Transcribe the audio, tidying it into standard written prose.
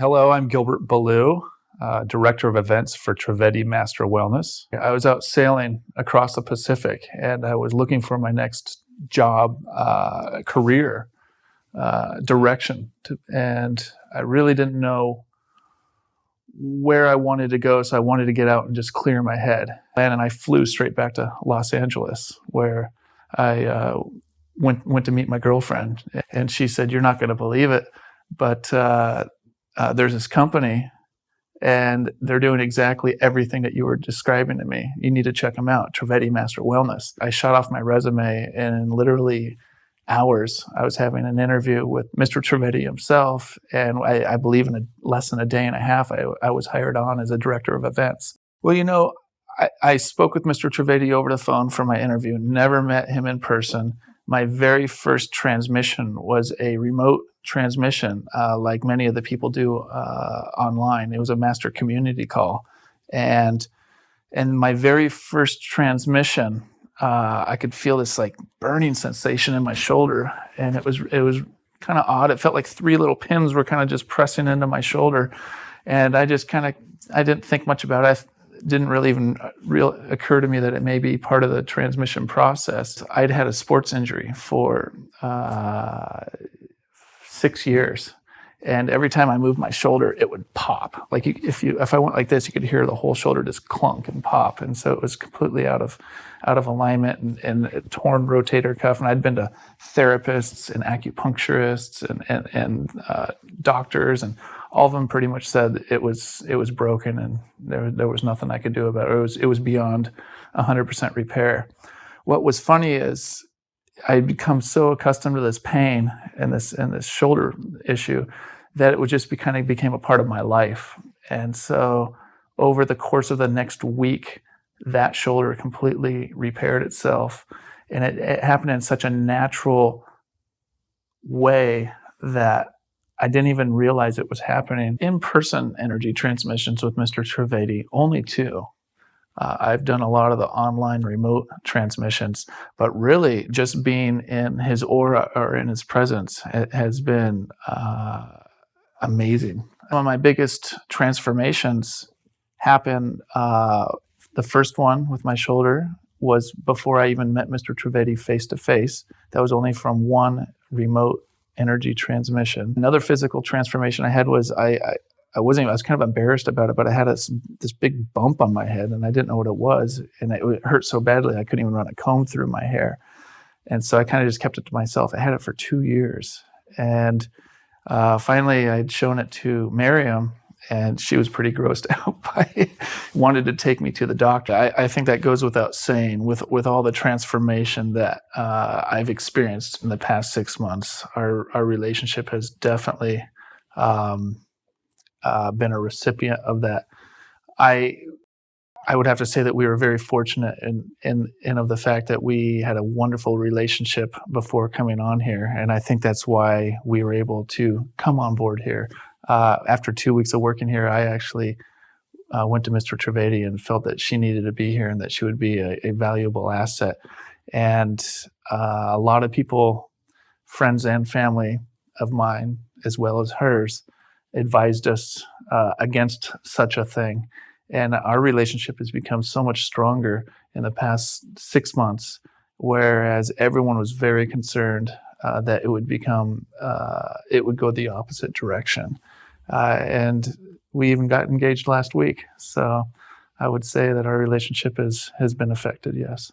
Hello, I'm Gilbert Ballou, Director of Events for Trivedi Master Wellness. I was out sailing across the Pacific, and I was looking for my next job, career, direction. And I really didn't know where I wanted to go, so I wanted to get out and just clear my head. And I flew straight back to Los Angeles, where I went to meet my girlfriend. And she said, "You're not going to believe it, but there's this company, and they're doing exactly everything that you were describing to me. You need to check them out, Trivedi Master Wellness." I shot off my resume, and in literally hours, I was having an interview with Mr. Trivedi himself, and I believe in less than a day and a half, I was hired on as a director of events. Well, I spoke with Mr. Trivedi over the phone for my interview, never met him in person. My very first transmission was a remote transmission, like many of the people do online. It was a master community call. And my very first transmission, I could feel this like burning sensation in my shoulder. And it was kind of odd. It felt like three little pins were kind of just pressing into my shoulder. And I didn't think much about it. It didn't really even occur to me that it may be part of the transmission process. I'd had a sports injury for 6 years, and every time I moved my shoulder, it would pop. Like if I went like this, you could hear the whole shoulder just clunk and pop, and so it was completely out of alignment and a torn rotator cuff. And I'd been to therapists and acupuncturists and doctors, and all of them pretty much said it was broken, and there was nothing I could do about it. It was beyond 100% repair. What was funny is I'd become so accustomed to this pain and this shoulder issue that it would just became a part of my life. And so over the course of the next week, that shoulder completely repaired itself, and it happened in such a natural way that I didn't even realize it was happening. In-person energy transmissions with Mr. Trivedi, only 2. I've done a lot of the online remote transmissions, but really just being in his aura or in his presence has been amazing. One of my biggest transformations happened, the first one with my shoulder was before I even met Mr. Trivedi face to face. That was only from one remote energy transmission. Another physical transformation I had was I was kind of embarrassed about it, but I had this big bump on my head, and I didn't know what it was, and it hurt so badly I couldn't even run a comb through my hair. And so I kind of just kept it to myself. I had it for 2 years, and finally I'd shown it to Miriam, and she was pretty grossed out by it, wanted to take me to the doctor. I think that goes without saying, with all the transformation that I've experienced in the past 6 months. Our relationship has definitely been a recipient of that. I would have to say that we were very fortunate in of the fact that we had a wonderful relationship before coming on here, and I think that's why we were able to come on board here. After 2 weeks of working here, I actually went to Mr. Trivedi and felt that she needed to be here and that she would be a valuable asset. And a lot of people, friends and family of mine, as well as hers, advised us against such a thing. And our relationship has become so much stronger in the past 6 months, whereas everyone was very concerned that it would go the opposite direction. And we even got engaged last week. So I would say that our relationship has been affected, yes.